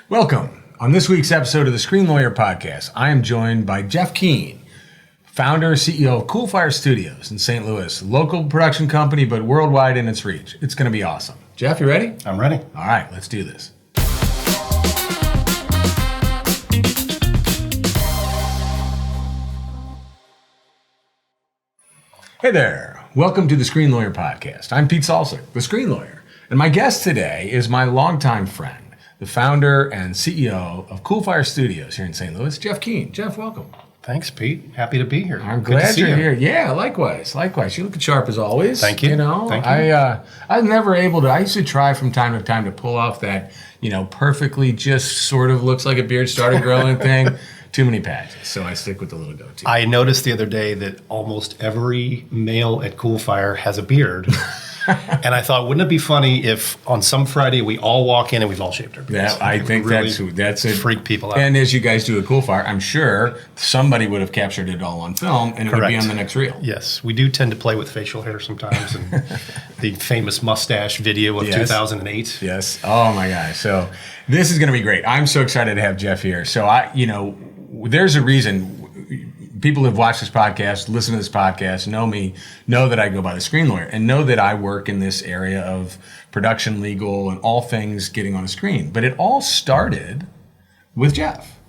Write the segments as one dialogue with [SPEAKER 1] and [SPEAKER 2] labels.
[SPEAKER 1] Welcome. On this week's episode of the Screen Lawyer Podcast, I am joined by Jeff Keane, founder, CEO of Coolfire Studios in St. Louis, local production company, but worldwide in its reach. It's going to be awesome. Jeff, you ready?
[SPEAKER 2] I'm ready.
[SPEAKER 1] All right, let's do this. Hey there. Welcome to the Screen Lawyer Podcast. I'm Pete Salsich, the Screen Lawyer, and my guest today is my longtime friend, the founder and CEO of Coolfire Studios here in St. Louis, Jeff Keane. Jeff, welcome.
[SPEAKER 2] Thanks, Pete. Happy to be here.
[SPEAKER 1] I'm glad you're here. Yeah, likewise. You look sharp as always.
[SPEAKER 2] Thank you. Thank you.
[SPEAKER 1] I'm never able to. I used to try from time to time to pull off that, perfectly just sort of looks like a beard started growing thing. Too many patches, so I stick with the little goatee.
[SPEAKER 2] I noticed the other day that almost every male at Coolfire has a beard. And I thought, wouldn't it be funny if on some Friday we all walk in and we've all shaved our beards?
[SPEAKER 1] Yeah, I think really that's it.
[SPEAKER 2] Freak people out.
[SPEAKER 1] And as you guys do at Coolfire, I'm sure somebody would have captured it all on film and it would be on the next reel.
[SPEAKER 2] Yes, we do tend to play with facial hair sometimes, and the famous mustache video of 2008.
[SPEAKER 1] Yes. Oh my gosh. So this is going to be great. I'm so excited to have Jeff here. So there's a reason. People who have watched this podcast, listen to this podcast, know me, know that I go by the Screen Lawyer and know that I work in this area of production, legal, and all things getting on a screen. But it all started with Jeff,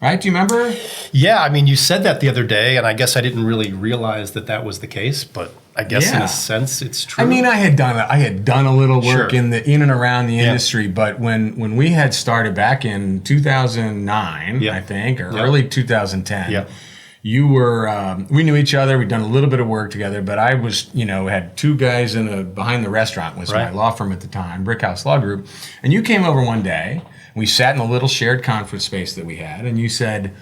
[SPEAKER 1] right? Do you remember?
[SPEAKER 2] Yeah, I mean, you said that the other day, and I guess I didn't really realize that was the case, but I guess in a sense it's true.
[SPEAKER 1] I mean, I had done a little work in and around the industry, but when we had started back in 2009, I think, or early 2010, you were, we knew each other. We'd done a little bit of work together, but I was, had two guys behind the restaurant was my law firm at the time, Brickhouse Law Group. And you came over one day, we sat in a little shared conference space that we had, and you said,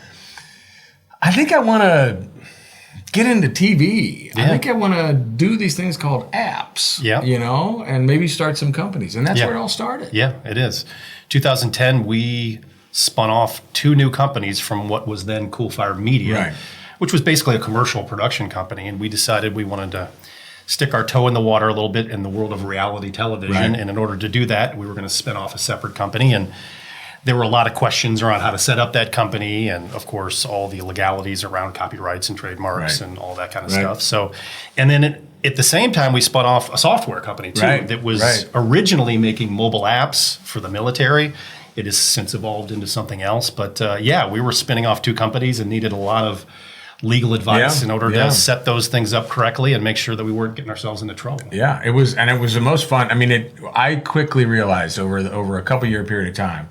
[SPEAKER 1] I think I want to get into TV. I think I want to do these things called apps, and maybe start some companies. And that's where it all started.
[SPEAKER 2] Yeah, it is. 2010, we spun off two new companies from what was then Coolfire Media, which was basically a commercial production company. And we decided we wanted to stick our toe in the water a little bit in the world of reality television. And in order to do that, we were going to spin off a separate company. And there were a lot of questions around how to set up that company. And of course, all the legalities around copyrights and trademarks and all that kind of stuff. So, and then at the same time, we spun off a software company too that was originally making mobile apps for the military. It has since evolved into something else. But we were spinning off two companies and needed a lot of legal advice in order to set those things up correctly and make sure that we weren't getting ourselves into trouble.
[SPEAKER 1] Yeah, it was the most fun. I mean, I quickly realized over a couple year period of time,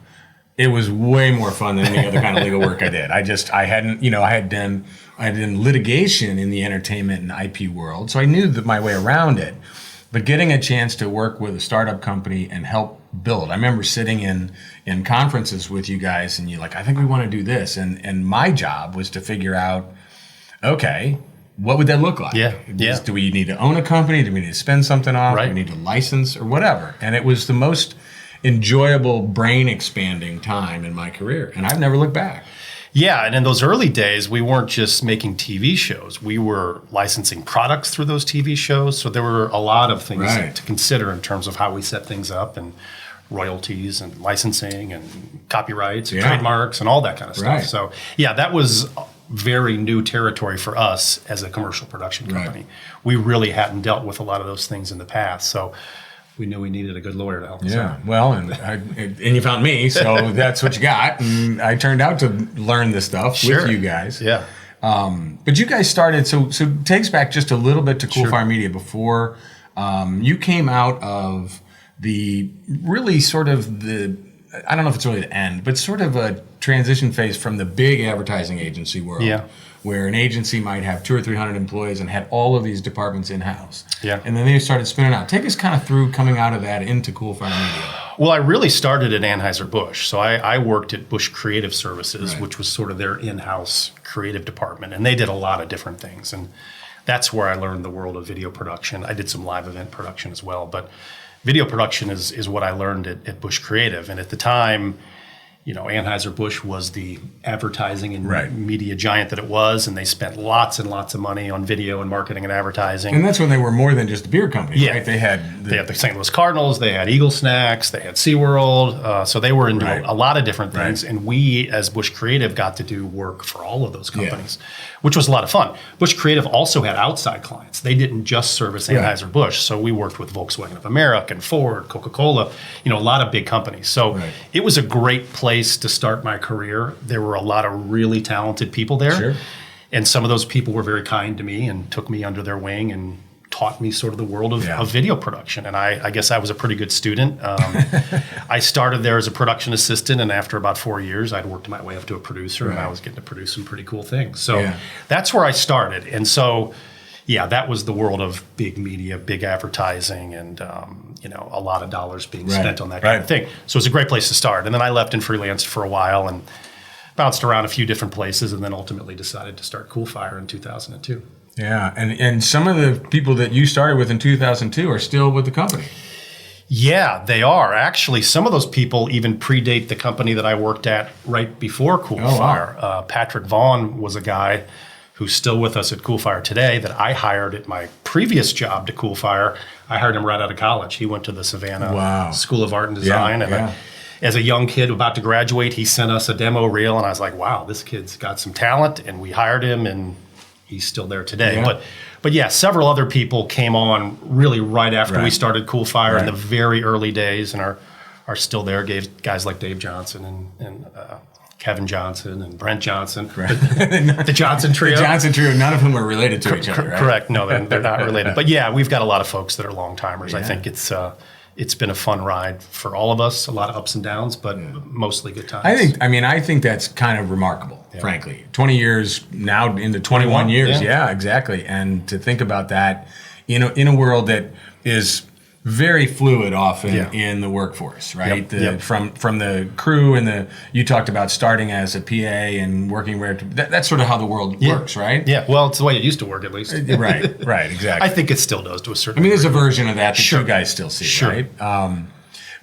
[SPEAKER 1] it was way more fun than any other kind of legal work I did. I had done litigation in the entertainment and IP world, so I knew my way around it. But getting a chance to work with a startup company and help build. I remember sitting in conferences with you guys and you're like, I think we want to do this. And my job was to figure out, okay, what would that look like? Do we need to own a company? Do we need to spin something off? Do we need to license or whatever? And it was the most enjoyable, brain expanding time in my career. And I've never looked back.
[SPEAKER 2] Yeah, and in those early days, we weren't just making TV shows. We were licensing products through those TV shows. So there were a lot of things to consider in terms of how we set things up, and royalties and licensing and copyrights and trademarks and all that kind of stuff. So that was very new territory for us as a commercial production company. We really hadn't dealt with a lot of those things in the past. So we knew we needed a good lawyer to help us out.
[SPEAKER 1] Well, and you found me, so that's what you got. And I turned out to learn this stuff with you guys.
[SPEAKER 2] Yeah.
[SPEAKER 1] But you guys started, so it takes back just a little bit to Coolfire Media before you came out of the really sort of I don't know if it's really the end, but sort of a transition phase from the big advertising agency world. Where an agency might have 200 or 300 employees and had all of these departments in-house. And then they started spinning out. Take us kind of through coming out of that into Coolfire Media.
[SPEAKER 2] Well, I really started at Anheuser-Busch. So I worked at Busch Creative Services, which was sort of their in-house creative department. And they did a lot of different things. And that's where I learned the world of video production. I did some live event production as well. But video production is what I learned at Busch Creative. And at the time, Anheuser-Busch was the advertising and
[SPEAKER 1] Right.
[SPEAKER 2] media giant that it was, and they spent lots and lots of money on video and marketing and advertising.
[SPEAKER 1] And that's when they were more than just a beer company,
[SPEAKER 2] Yeah.
[SPEAKER 1] right? They had
[SPEAKER 2] the St. Louis Cardinals, they had Eagle Snacks, they had SeaWorld. So they were into
[SPEAKER 1] Right.
[SPEAKER 2] a lot of different things.
[SPEAKER 1] Right.
[SPEAKER 2] And we, as Busch Creative, got to do work for all of those companies, which was a lot of fun. Busch Creative also had outside clients. They didn't just service Anheuser-Busch. So we worked with Volkswagen of America and Ford, Coca-Cola, a lot of big companies. So it was a great place to start my career. There were a lot of really talented people there.
[SPEAKER 1] Sure.
[SPEAKER 2] And some of those people were very kind to me and took me under their wing and taught me sort of the world of video production. And I guess I was a pretty good student. I started there as a production assistant, and after about 4 years, I'd worked my way up to a producer, and I was getting to produce some pretty cool things. So that's where I started. And so, that was the world of big media, big advertising, and a lot of dollars being spent on that kind of thing. So it's a great place to start. And then I left and freelanced for a while and bounced around a few different places, and then ultimately decided to start Coolfire in 2002.
[SPEAKER 1] Yeah, and some of the people that you started with in 2002 are still with the company.
[SPEAKER 2] Yeah, they are. Actually, some of those people even predate the company that I worked at right before Coolfire.
[SPEAKER 1] Oh, wow.
[SPEAKER 2] Patrick Vaughn was a guy who's still with us at Coolfire today that I hired at my previous job to Coolfire. I hired him right out of college. He went to the Savannah School of Art and Design. As a young kid about to graduate, he sent us a demo reel, and I was like, wow, this kid's got some talent, and we hired him, and he's still there today. But several other people came on really right after we started Coolfire in the very early days and are still there. Guys like Dave Johnson and Kevin Johnson and Brent Johnson, the Johnson trio.
[SPEAKER 1] The Johnson trio, none of whom are related to each other, right?
[SPEAKER 2] Correct. No, they're not related. But we've got a lot of folks that are long timers. I think it's been a fun ride for all of us. A lot of ups and downs, but mostly good times.
[SPEAKER 1] I think that's kind of remarkable, frankly. 20 years now into 21 years. Yeah, exactly. And to think about that, in a world that is very fluid often in the workforce, right? From the crew and you talked about starting as a PA and working where that's sort of how the world works, right?
[SPEAKER 2] Yeah, well, it's the way it used to work at least.
[SPEAKER 1] Right, exactly.
[SPEAKER 2] I think it still does to a certain
[SPEAKER 1] there's a
[SPEAKER 2] degree.
[SPEAKER 1] version of that you guys still see, right?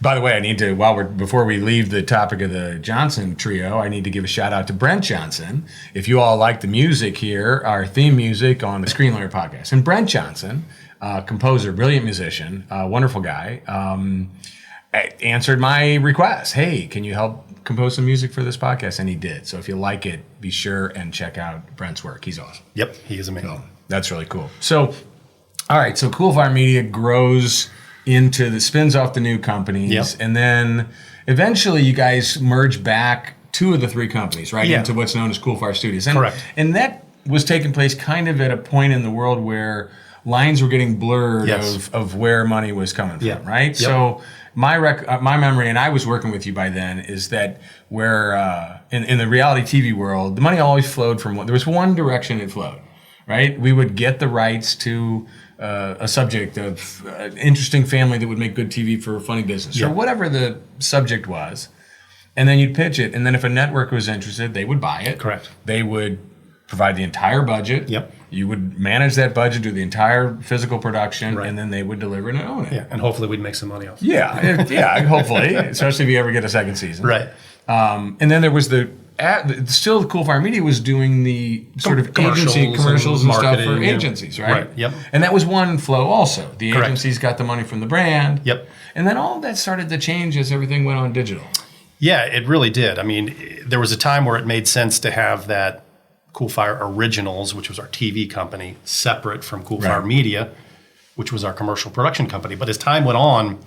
[SPEAKER 1] By the way, I need to, before we leave the topic of the Johnson trio, I need to give a shout out to Brent Johnson. If you all like the music here, our theme music on the Screenlayer podcast. And Brent Johnson, composer, brilliant musician, wonderful guy, answered my request. Hey, can you help compose some music for this podcast? And he did. So if you like it, be sure and check out Brent's work. He's awesome.
[SPEAKER 2] Yep, he is amazing.
[SPEAKER 1] So that's really cool. So, all right, so Coolfire Media grows into spins off the new companies, and then eventually you guys merge back 2 of the 3 companies, right, into what's known as Coolfire Studios.
[SPEAKER 2] Correct.
[SPEAKER 1] And that was taking place kind of at a point in the world where lines were getting blurred of where money was coming from, right? So my memory, and I was working with you by then, is that where in the reality TV world, the money always flowed from there was one direction it flowed, right? We would get the rights to a subject of interesting family that would make good TV for a funny business or whatever the subject was, and then you'd pitch it, and then if a network was interested, they would buy it.
[SPEAKER 2] Correct.
[SPEAKER 1] They would provide the entire budget.
[SPEAKER 2] Yep.
[SPEAKER 1] You would manage that budget, do the entire physical production, and then they would deliver and own it.
[SPEAKER 2] Yeah, and hopefully we'd make some money off it.
[SPEAKER 1] Yeah, hopefully, especially if you ever get a second season.
[SPEAKER 2] Right.
[SPEAKER 1] And then there was still Coolfire Media was doing the sort of agency commercials and stuff for agencies, right?
[SPEAKER 2] Right, yep.
[SPEAKER 1] And that was one flow also. The agencies got the money from the brand.
[SPEAKER 2] Yep.
[SPEAKER 1] And then all of that started to change as everything went on digital.
[SPEAKER 2] Yeah, it really did. I mean, there was a time where it made sense to have that Coolfire Originals, which was our TV company, separate from Coolfire Media, which was our commercial production company. But as time went on,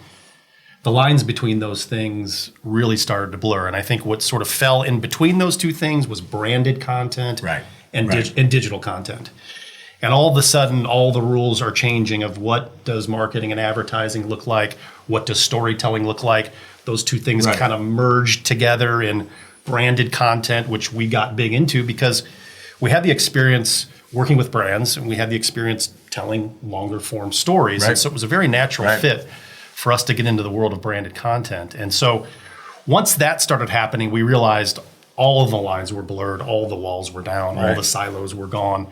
[SPEAKER 2] the lines between those things really started to blur. And I think what sort of fell in between those two things was branded content and digital content. And all of a sudden, all the rules are changing of what does marketing and advertising look like? What does storytelling look like? Those two things kind of merged together in branded content, which we got big into because we had the experience working with brands and we had the experience telling longer form stories. And so it was a very natural fit for us to get into the world of branded content. And so once that started happening, we realized all of the lines were blurred, all the walls were down, all the silos were gone.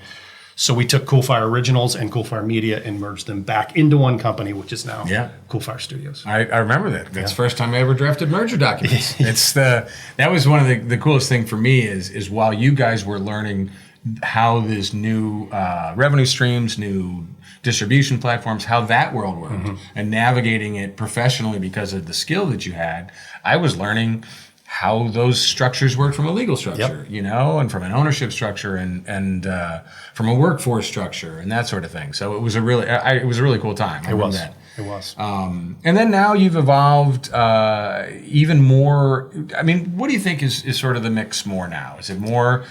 [SPEAKER 2] So we took Coolfire Originals and Coolfire Media and merged them back into one company, which is now Coolfire Studios.
[SPEAKER 1] I remember that. That's the first time I ever drafted merger documents. That was one of the coolest thing for me is while you guys were learning how this new revenue streams, new distribution platforms, how that world worked, and navigating it professionally because of the skill that you had, I was learning how those structures work from a legal structure, and from an ownership structure and from a workforce structure and that sort of thing. So it was a really cool time.
[SPEAKER 2] It was.
[SPEAKER 1] And then now you've evolved even more. I mean, what do you think is sort of the mix more now? Is it more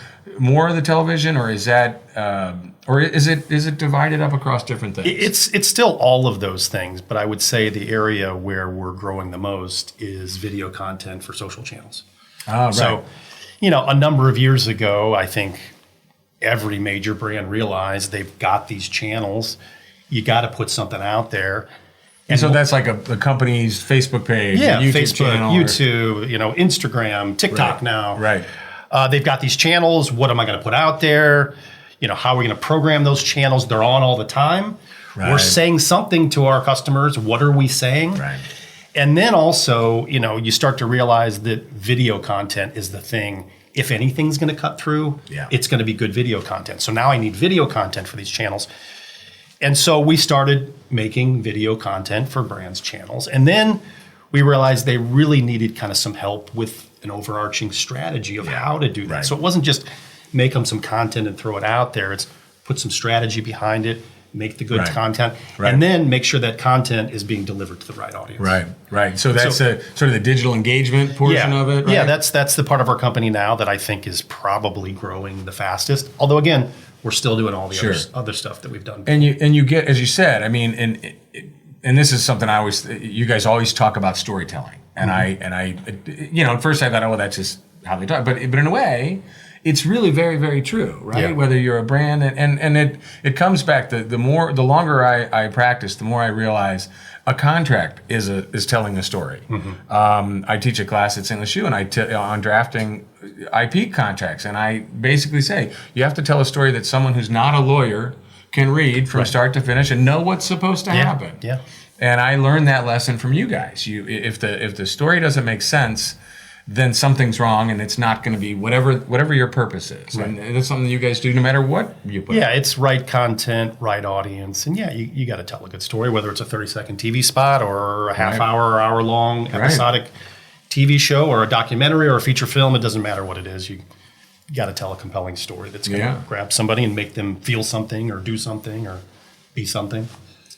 [SPEAKER 1] of the television, or is that, or is it divided up across different things?
[SPEAKER 2] It's still all of those things, but I would say the area where we're growing the most is video content for social channels.
[SPEAKER 1] Oh, right.
[SPEAKER 2] So, a number of years ago, I think every major brand realized they've got these channels. You got to put something out there.
[SPEAKER 1] And so that's like a company's Facebook page, YouTube
[SPEAKER 2] Facebook,
[SPEAKER 1] channel,
[SPEAKER 2] YouTube, Instagram, TikTok now.
[SPEAKER 1] Right.
[SPEAKER 2] They've got these channels. What am I going to put out there? How are we going to program those channels? They're on all the time. Right. We're saying something to our customers. What are we saying?
[SPEAKER 1] Right.
[SPEAKER 2] And then also, you start to realize that video content is the thing. If anything's going to cut through, it's going to be good video content. So now I need video content for these channels. And so we started making video content for brands' channels. And then we realized they really needed kind of some help with an overarching strategy of how to do that. Right. So it wasn't just make them some content and throw it out there. It's put some strategy behind it, make the good content, and then make sure that content is being delivered to the right audience.
[SPEAKER 1] Right. So that's sort of the digital engagement portion of it, right?
[SPEAKER 2] Yeah, that's the part of our company now that I think is probably growing the fastest. Although, again, we're still doing all the other stuff that we've done before.
[SPEAKER 1] And you get, as you said, I mean, and this is something you guys always talk about storytelling. And I at first I thought, that's just how they talk. But in a way, it's really very, very true, right? Yeah. Whether you're a brand, and it comes back, the longer I practice, the more I realize a contract is telling a story. I teach a class at St. Louis U, and on drafting IP contracts, and I basically say you have to tell a story that someone who's not a lawyer can read from start to finish and know what's supposed to happen.
[SPEAKER 2] Yeah.
[SPEAKER 1] And I learned that lesson from you guys. If the story doesn't make sense, then something's wrong, and it's not going to be whatever your purpose is. Right. And it's something you guys do no matter what you put.
[SPEAKER 2] Yeah, it's right content, right audience, and you got to tell a good story, whether it's a 30-second TV spot or a half-hour or hour-long episodic TV show or a documentary or a feature film. It doesn't matter what it is. You got to tell a compelling story that's going to grab somebody and make them feel something or do something or be something.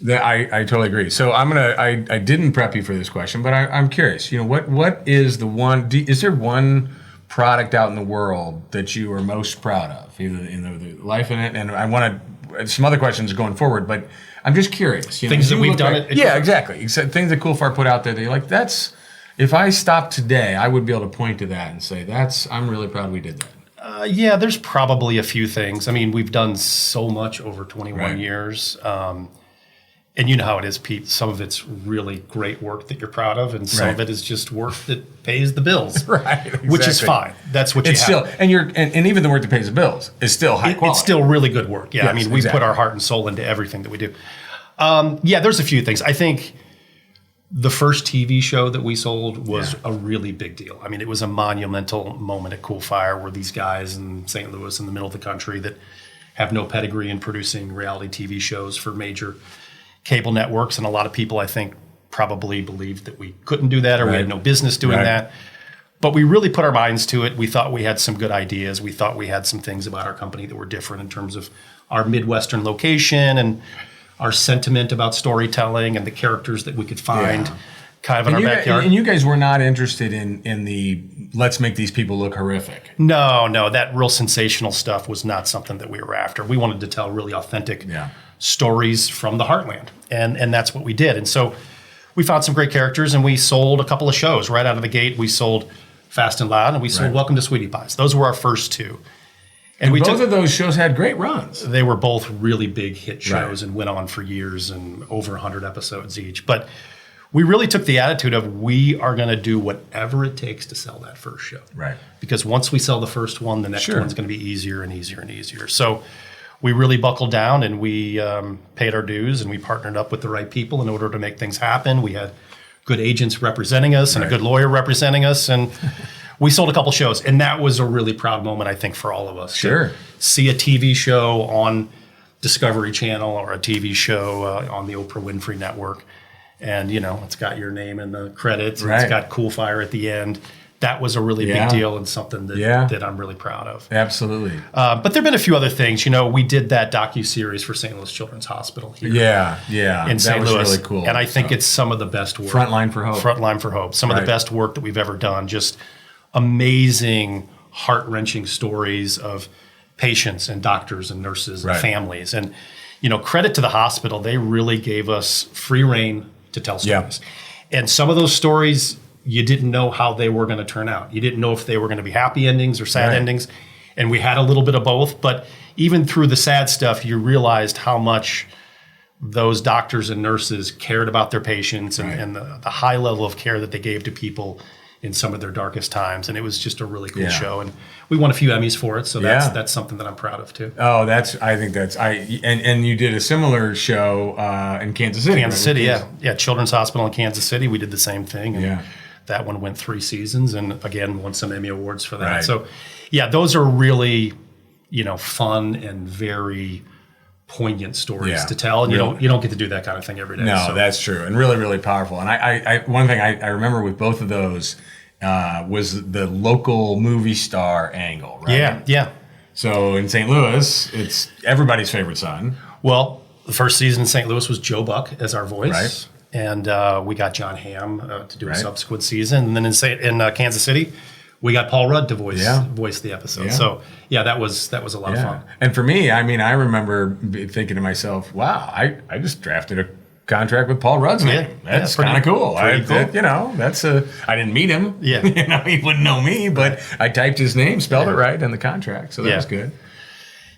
[SPEAKER 1] I totally agree. So I didn't prep you for this question, but I'm curious. What is the one? Is there one product out in the world that you are most proud of, either the life in it? And I want to some other questions going forward, but I'm just curious.
[SPEAKER 2] Things that we've done.
[SPEAKER 1] Exactly. Things that Coolfire put out there that you're like, that's. If I stopped today, I would be able to point to that and say, I'm really proud we did that.
[SPEAKER 2] There's probably a few things. I mean, we've done so much over 21 years. And you know how it is, Pete. Some of it's really great work that you're proud of, and some of it is just work that pays the bills.
[SPEAKER 1] Exactly.
[SPEAKER 2] Which is fine. That's what
[SPEAKER 1] it's
[SPEAKER 2] you
[SPEAKER 1] have. And even the work that pays the bills is still high quality.
[SPEAKER 2] It's still really good work. Yeah, yes, we put our heart and soul into everything that we do. There's a few things. I think the first TV show that we sold was a really big deal. I mean, it was a monumental moment at Coolfire, where these guys in St. Louis, in the middle of the country, that have no pedigree in producing reality TV shows for major cable networks, and a lot of people, I think, probably believed that we couldn't do that, or we had no business doing that. But we really put our minds to it. We thought we had some good ideas. We thought we had some things about our company that were different in terms of our Midwestern location and our sentiment about storytelling and the characters that we could find kind of in our backyard.
[SPEAKER 1] And you guys were not interested in the let's make these people look horrific.
[SPEAKER 2] No, that real sensational stuff was not something that we were after. We wanted to tell really authentic stories from the heartland, and that's what we did. And so we found some great characters, and we sold a couple of shows right out of the gate. We sold Fast and Loud, and we sold Welcome to Sweetie Pies. Those were our first two.
[SPEAKER 1] And both of those shows had great runs.
[SPEAKER 2] They were both really big hit shows and went on for years and over 100 episodes each. But we really took the attitude of, we are going to do whatever it takes to sell that first show.
[SPEAKER 1] Right.
[SPEAKER 2] Because once we sell the first one, the next one's going to be easier and easier and easier. So we really buckled down and we paid our dues and we partnered up with the right people in order to make things happen. We had good agents representing us and a good lawyer representing us, and we sold a couple shows. And that was a really proud moment, I think, for all of us.
[SPEAKER 1] Sure.
[SPEAKER 2] To see a TV show on Discovery Channel or a TV show on the Oprah Winfrey Network. And, it's got your name in the credits. And It's got Coolfire at the end. That was a really big deal and something that I'm really proud of.
[SPEAKER 1] Absolutely.
[SPEAKER 2] But there have been a few other things. We did that docu-series for St. Louis Children's Hospital here.
[SPEAKER 1] In
[SPEAKER 2] St.
[SPEAKER 1] was
[SPEAKER 2] Louis.
[SPEAKER 1] Really cool.
[SPEAKER 2] And I think it's some of the best work.
[SPEAKER 1] Frontline for Hope.
[SPEAKER 2] Frontline for Hope. Some of the best work that we've ever done. Just amazing, heart-wrenching stories of patients and doctors and nurses and families. And, credit to the hospital. They really gave us free rein to tell stories. And some of those stories, you didn't know how they were going to turn out. You didn't know if they were going to be happy endings or sad endings. And we had a little bit of both. But even through the sad stuff, you realized how much those doctors and nurses cared about their patients and the high level of care that they gave to people in some of their darkest times. And it was just a really cool show. And we won a few Emmys for it. So that's something that I'm proud of too.
[SPEAKER 1] Oh, and you did a similar show in Kansas City.
[SPEAKER 2] Kansas City, yeah. Children's Hospital in Kansas City. We did the same thing. And that one went 3 seasons and again, won some Emmy Awards for that.
[SPEAKER 1] Right.
[SPEAKER 2] So those are really, fun and very poignant stories to tell. And you don't get to do that kind of thing every day.
[SPEAKER 1] No, that's true. And really, really powerful. And I one thing I remember with both of those was the local movie star angle, right?
[SPEAKER 2] Yeah.
[SPEAKER 1] So in St. Louis, it's everybody's favorite son.
[SPEAKER 2] Well, the first season in St. Louis was Joe Buck as our voice.
[SPEAKER 1] Right.
[SPEAKER 2] And we got John Hamm to do a subsequent season. And then in Kansas City, we got Paul Rudd to voice the episode. Yeah. So that was a lot of fun.
[SPEAKER 1] And for me, I rember thinking to myself, wow, I just drafted a contract with Paul Rudd's name. That's kind of cool. I didn't meet him.
[SPEAKER 2] Yeah.
[SPEAKER 1] He wouldn't know me, but I typed his name, spelled it right in the contract. So that was good.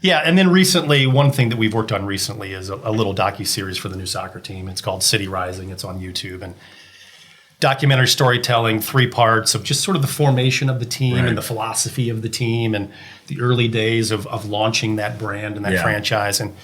[SPEAKER 2] Yeah, and then recently, one thing that we've worked on recently is a little docu-series for the new soccer team. It's called City Rising. It's on YouTube. And documentary storytelling, 3 parts of just sort of the formation of the team and the philosophy of the team and the early days of launching that brand and that franchise. And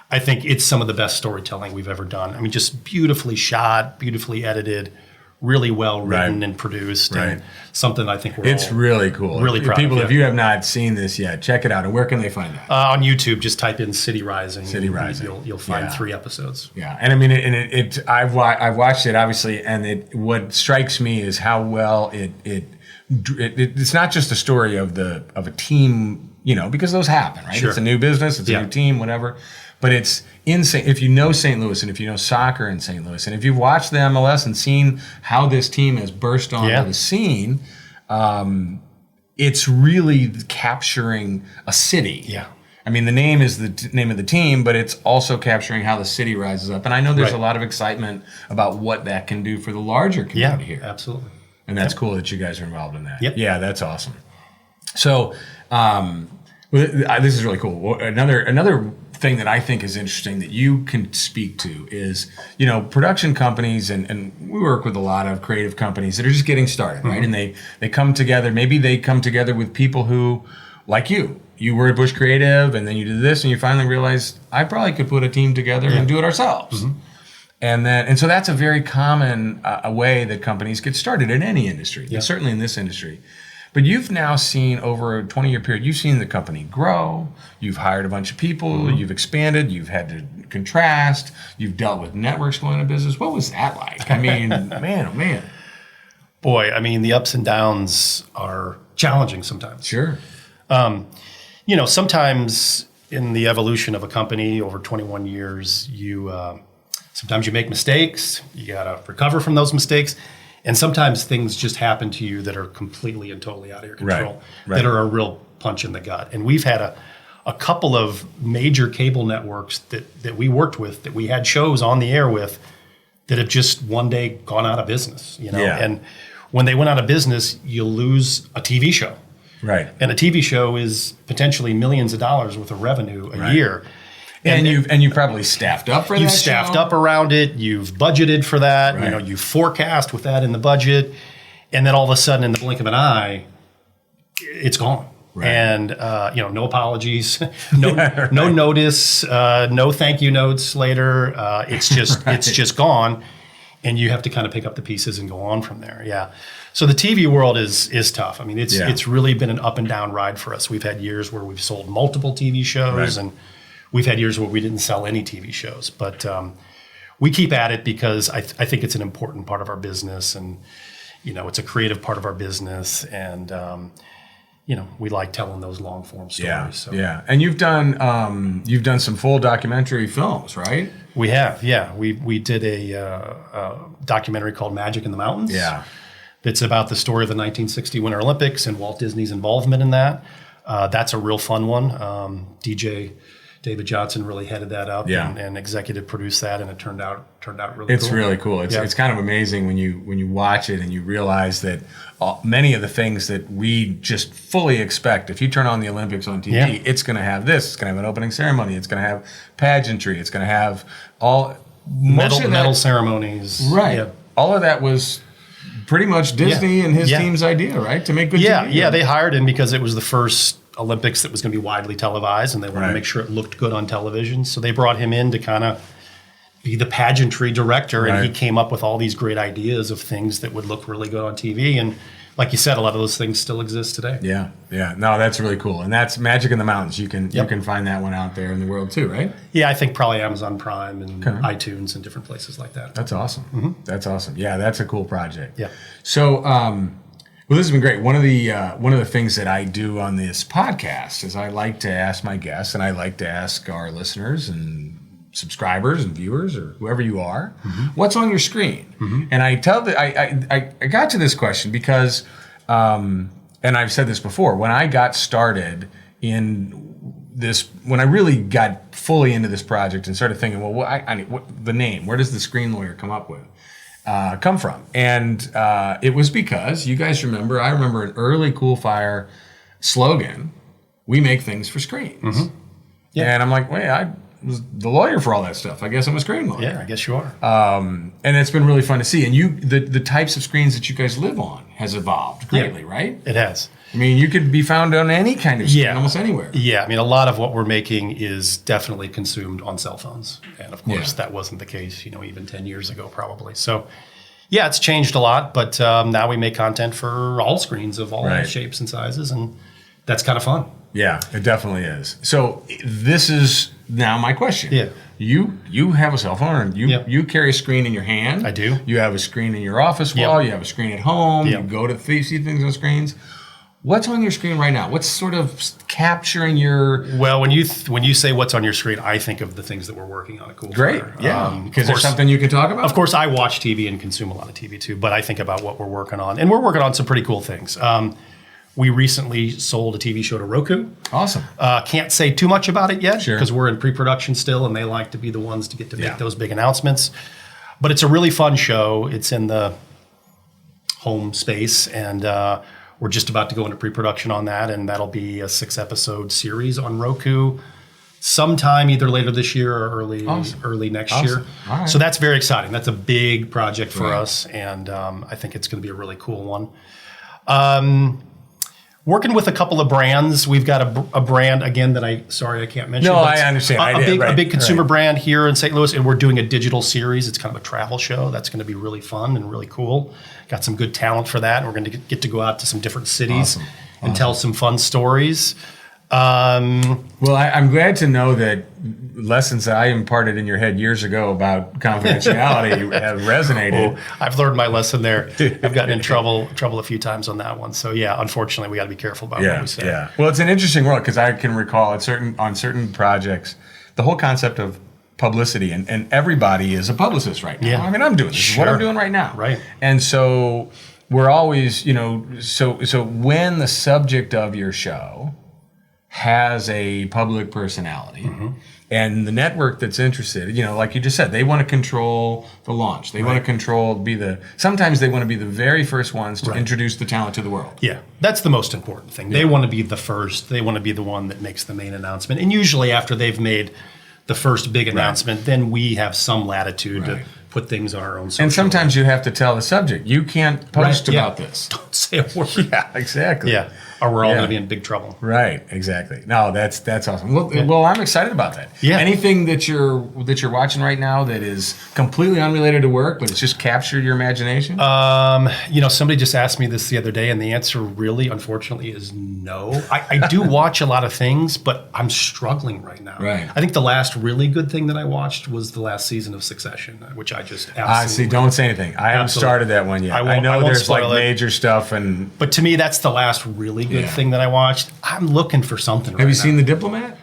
[SPEAKER 2] I think it's some of the best storytelling we've ever done. Just beautifully shot, beautifully edited, really well written and produced, and something I think
[SPEAKER 1] it's really cool.
[SPEAKER 2] Really proud
[SPEAKER 1] people,
[SPEAKER 2] of.
[SPEAKER 1] if you have not seen this yet, check it out. And where can they find that?
[SPEAKER 2] On YouTube, just type in City Rising.
[SPEAKER 1] City Rising.
[SPEAKER 2] You'll find 3 episodes.
[SPEAKER 1] Yeah, and I've watched it obviously, and what strikes me is how well it's not just a story of a team, because those happen, right?
[SPEAKER 2] Sure.
[SPEAKER 1] It's a new business, it's a new team, whatever. But it's insane. If you know St. Louis and if you know soccer in St. Louis and if you've watched the MLS and seen how this team has burst onto the scene, it's really capturing a city.
[SPEAKER 2] Yeah.
[SPEAKER 1] The name is the name of the team, but it's also capturing how the city rises up. And I know there's a lot of excitement about what that can do for the larger community here.
[SPEAKER 2] Absolutely.
[SPEAKER 1] And that's cool that you guys are involved in that.
[SPEAKER 2] Yep.
[SPEAKER 1] Yeah, that's awesome. So this is really cool. Well, another thing that I think is interesting that you can speak to is, production companies, and we work with a lot of creative companies that are just getting started, right? And they come together, maybe they come together with people who, like you were at Bush Creative and then you did this and you finally realized I probably could put a team together and do it ourselves. And so that's a very common a way that companies get started in any industry, and certainly in this industry. But you've now seen over a 20-year period, you've seen the company grow, you've hired a bunch of people, you've expanded, you've had to contrast, you've dealt with networks going into business. What was that like? Man, oh man.
[SPEAKER 2] Boy, the ups and downs are challenging sometimes.
[SPEAKER 1] Sure.
[SPEAKER 2] Sometimes in the evolution of a company over 21 years, sometimes you make mistakes, you got to recover from those mistakes. And sometimes things just happen to you that are completely and totally out of your control, that are a real punch in the gut. And we've had a couple of major cable networks that we worked with, that we had shows on the air with, that have just one day gone out of business. And when they went out of business, you lose a TV show.
[SPEAKER 1] Right.
[SPEAKER 2] And a TV show is potentially millions of dollars worth of revenue a year.
[SPEAKER 1] And you've probably staffed up for that.
[SPEAKER 2] You've staffed up around it. You've budgeted for that.
[SPEAKER 1] Right.
[SPEAKER 2] You forecast with that in the budget, and then all of a sudden, in the blink of an eye, it's gone. And no apologies, no notice, no thank you notes later. It's just it's just gone, and you have to kind of pick up the pieces and go on from there. Yeah. So the TV world is tough. I mean, it's really been an up and down ride for us. We've had years where we've sold multiple TV shows, and we've had years where we didn't sell any TV shows. But we keep at it because I think it's an important part of our business, and it's a creative part of our business, and we like telling those long form stories.
[SPEAKER 1] Yeah,
[SPEAKER 2] so.
[SPEAKER 1] yeah. And you've done some full documentary films, right?
[SPEAKER 2] We have, yeah. We did a documentary called Magic in the Mountains.
[SPEAKER 1] Yeah.
[SPEAKER 2] It's about the story of the 1960 Winter Olympics and Walt Disney's involvement in that. That's a real fun one. DJ David Johnson really headed that up and executive produced that, and it turned out really cool.
[SPEAKER 1] It's really cool. It's kind of amazing when you watch it and you realize that many of the things that we just fully expect, if you turn on the Olympics on TV, it's going to have this. It's going to have an opening ceremony. It's going to have pageantry. It's going to have all
[SPEAKER 2] medal ceremonies.
[SPEAKER 1] Right.
[SPEAKER 2] Yeah.
[SPEAKER 1] All of that was pretty much Disney and his team's idea, right? To make good TV.
[SPEAKER 2] Yeah, they hired him because it was the first Olympics that was going to be widely televised, and they wanted to make sure it looked good on television. So they brought him in to kind of be the pageantry director, and he came up with all these great ideas of things that would look really good on TV. And like you said, a lot of those things still exist today.
[SPEAKER 1] Yeah. No, that's really cool. And that's Magic in the Mountains. You can find that one out there in the world too, right?
[SPEAKER 2] Yeah, I think probably Amazon Prime and iTunes and different places like that.
[SPEAKER 1] That's awesome. Mm-hmm. That's awesome. Yeah, that's a cool project.
[SPEAKER 2] Yeah.
[SPEAKER 1] So, well, this has been great. One of the things that I do on this podcast is I like to ask my guests, and I like to ask our listeners and subscribers and viewers or whoever you are, what's on your screen? And I got to this question because, and I've said this before, when I got started in this, when I really got fully into this project and started thinking, well, the name, where does the screen lawyer come from? And it was because you guys remember, I remember an early Coolfire slogan, "We make things for screens." And I'm like, wait, I was the lawyer for all that stuff. I guess I'm a screen lawyer.
[SPEAKER 2] Yeah, I guess you are.
[SPEAKER 1] And it's been really fun to see. And the types of screens that you guys live on has evolved greatly, right?
[SPEAKER 2] It has.
[SPEAKER 1] I mean, you could be found on any kind of screen, almost anywhere.
[SPEAKER 2] Yeah, I mean, a lot of what we're making is definitely consumed on cell phones. And of course, that wasn't the case, even 10 years ago, probably. So, yeah, it's changed a lot, but now we make content for all screens of all shapes and sizes, and that's kind of fun.
[SPEAKER 1] Yeah, it definitely is. So this is now my question.
[SPEAKER 2] Yeah.
[SPEAKER 1] You have a cell phone, and you carry a screen in your hand.
[SPEAKER 2] I do.
[SPEAKER 1] You have a screen in your office wall. You have a screen at home. You go to see things on screens. What's on your screen right now? What's sort of capturing your...
[SPEAKER 2] Well, when you say what's on your screen, I think of the things that we're working on at Coolfire.
[SPEAKER 1] Great, yeah. Because there's something you can talk about?
[SPEAKER 2] Of course, I watch TV and consume a lot of TV too, but I think about what we're working on. And we're working on some pretty cool things. We recently sold a TV show to Roku.
[SPEAKER 1] Awesome.
[SPEAKER 2] Can't say too much about it yet
[SPEAKER 1] Sure.
[SPEAKER 2] because we're in pre-production still, and they like to be the ones to get to make those big announcements. But it's a really fun show. It's in the home space, and we're just about to go into pre-production on that, and that'll be a 6-episode series on Roku sometime either later this year or early next year.
[SPEAKER 1] All right.
[SPEAKER 2] So that's very exciting. That's a big project for us, and I think it's going to be a really cool one. Working with a couple of brands. We've got a brand, again, that I can't mention.
[SPEAKER 1] No, I understand.
[SPEAKER 2] A big consumer brand here in St. Louis, and we're doing a digital series. It's kind of a travel show. That's going to be really fun and really cool. Got some good talent for that, and we're going to get to go out to some different cities and tell some fun stories.
[SPEAKER 1] Well, I'm glad to know that lessons that I imparted in your head years ago about confidentiality have resonated.
[SPEAKER 2] I've learned my lesson there. I've gotten in trouble a few times on that one. So yeah, unfortunately, we got to be careful about what we say.
[SPEAKER 1] Yeah. Well, it's an interesting world because I can recall on certain projects, the whole concept of publicity, and everybody is a publicist right now. I mean, I'm doing this. This is what I'm doing right now.
[SPEAKER 2] Right.
[SPEAKER 1] And so we're always, so when the subject of your show has a public personality, and the network that's interested, like you just said, they want to control the launch. They want to control, sometimes they want to be the very first ones to introduce the talent to the world.
[SPEAKER 2] Yeah, that's the most important thing. They want to be the first. They want to be the one that makes the main announcement. And usually after they've made the first big announcement, then we have some latitude to put things on our own social.
[SPEAKER 1] And sometimes you have to tell the subject, you can't post about this.
[SPEAKER 2] Don't say a word.
[SPEAKER 1] Yeah, exactly.
[SPEAKER 2] Yeah. or we're all
[SPEAKER 1] Yeah.
[SPEAKER 2] going to be in big trouble.
[SPEAKER 1] Right, exactly. No, that's awesome. Well, I'm excited about that.
[SPEAKER 2] Yeah.
[SPEAKER 1] Anything that you're watching right now that is completely unrelated to work, but it's just captured your imagination?
[SPEAKER 2] Somebody just asked me this the other day, and the answer really, unfortunately, is no. I do watch a lot of things, but I'm struggling right now.
[SPEAKER 1] Right.
[SPEAKER 2] I think the last really good thing that I watched was the last season of Succession, which I just absolutely.
[SPEAKER 1] See, don't say anything. I haven't started that one yet. I know there's like major stuff,
[SPEAKER 2] but to me, that's the last really good thing that I watched. I'm looking for something.
[SPEAKER 1] Have you seen The Diplomat?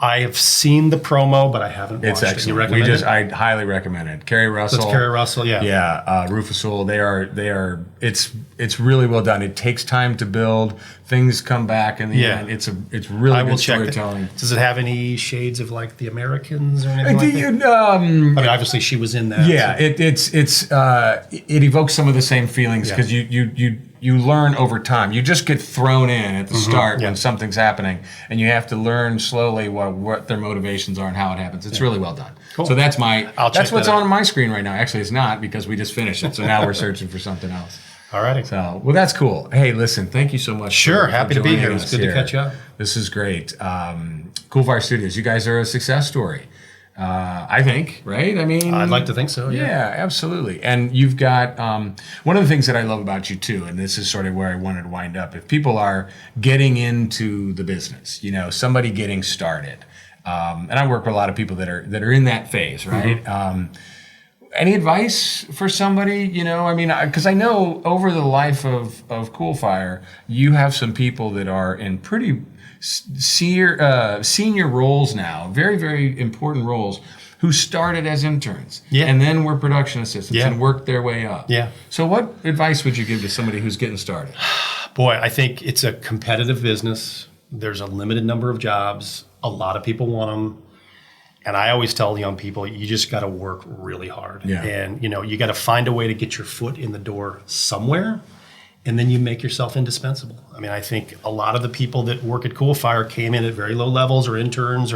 [SPEAKER 2] I have seen the promo, but I haven't watched
[SPEAKER 1] It's
[SPEAKER 2] it.
[SPEAKER 1] excellent.
[SPEAKER 2] You recommend it?
[SPEAKER 1] I highly recommend it. Carrie Russell.
[SPEAKER 2] That's Carrie Russell, yeah.
[SPEAKER 1] Yeah, Rufus Sewell. They are. It's really well done. It takes time to build. Things come back in the end. It's really good storytelling.
[SPEAKER 2] Does it have any shades of like The Americans or anything like that? I mean, obviously she was in that.
[SPEAKER 1] Yeah, so. It evokes some of the same feelings because you learn over time. You just get thrown in at the start when something's happening, and you have to learn slowly what their motivations are and how it happens. It's really well done. Cool. So that's what's on my screen right now. Actually, it's not because we just finished it. So now we're searching for something else.
[SPEAKER 2] All righty.
[SPEAKER 1] So, well, that's cool. Hey, listen, thank you so much.
[SPEAKER 2] Sure, happy to be here. It's good to catch up.
[SPEAKER 1] This is great. Coolfire Studios, you guys are a success story. I think, right? I mean,
[SPEAKER 2] I'd like to think so.
[SPEAKER 1] Yeah, absolutely. And you've got one of the things that I love about you too, and this is sort of where I wanted to wind up. If people are getting into the business, somebody getting started, and I work with a lot of people that are in that phase, right? Any advice for somebody? Because I know over the life of Coolfire, you have some people that are in pretty senior roles now, very, very important roles, who started as interns and then were production assistants and worked their way up.
[SPEAKER 2] Yeah.
[SPEAKER 1] So what advice would you give to somebody who's getting started?
[SPEAKER 2] Boy, I think it's a competitive business. There's a limited number of jobs. A lot of people want them. And I always tell young people, you just got to work really hard.
[SPEAKER 1] Yeah.
[SPEAKER 2] And, you got to find a way to get your foot in the door somewhere. And then you make yourself indispensable. I mean, I think a lot of the people that work at Coolfire came in at very low levels or interns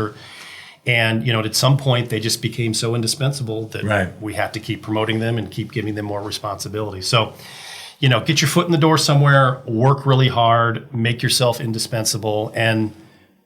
[SPEAKER 2] and at some point they just became so indispensable that we have to keep promoting them and keep giving them more responsibility. So, get your foot in the door somewhere, work really hard, make yourself indispensable, and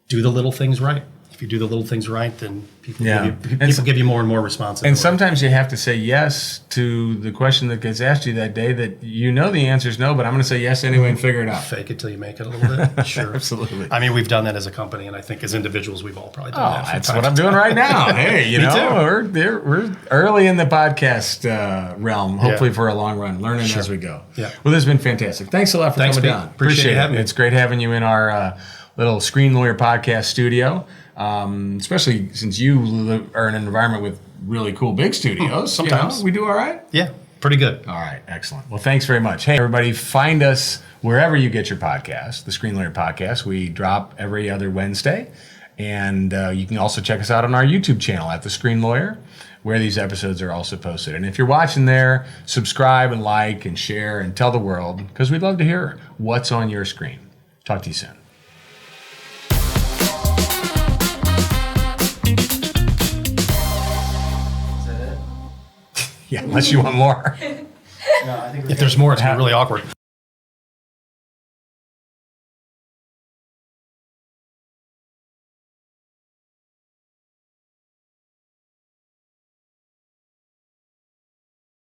[SPEAKER 2] do the little things right. If you do the little things right, then people give you more and more responsibility.
[SPEAKER 1] And sometimes you have to say yes to the question that gets asked you that day that the answer is no, but I'm going to say yes anyway and figure it out.
[SPEAKER 2] Fake it till you make it a little bit. Sure.
[SPEAKER 1] Absolutely.
[SPEAKER 2] I mean, we've done that as a company, and I think as individuals, we've all probably done that.
[SPEAKER 1] That's what I'm doing right now. Hey, we're early in the podcast realm, hopefully for a long run, learning as we go.
[SPEAKER 2] Yeah.
[SPEAKER 1] Well, this has been fantastic. Thanks a lot for coming down.
[SPEAKER 2] Appreciate having me.
[SPEAKER 1] It's great having you in our little Screen Lawyer podcast studio. Especially since you are in an environment with really cool big studios.
[SPEAKER 2] Sometimes.
[SPEAKER 1] We do all right?
[SPEAKER 2] Yeah, pretty good.
[SPEAKER 1] All right, excellent. Well, thanks very much. Hey, everybody, find us wherever you get your podcast, the Screen Lawyer Podcast. We drop every other Wednesday. And you can also check us out on our YouTube channel at The Screen Lawyer, where these episodes are also posted. And if you're watching there, subscribe and like and share and tell the world, because we'd love to hear what's on your screen. Talk to you soon. Yeah, unless you want more.
[SPEAKER 2] If there's more, it's gonna be really awkward.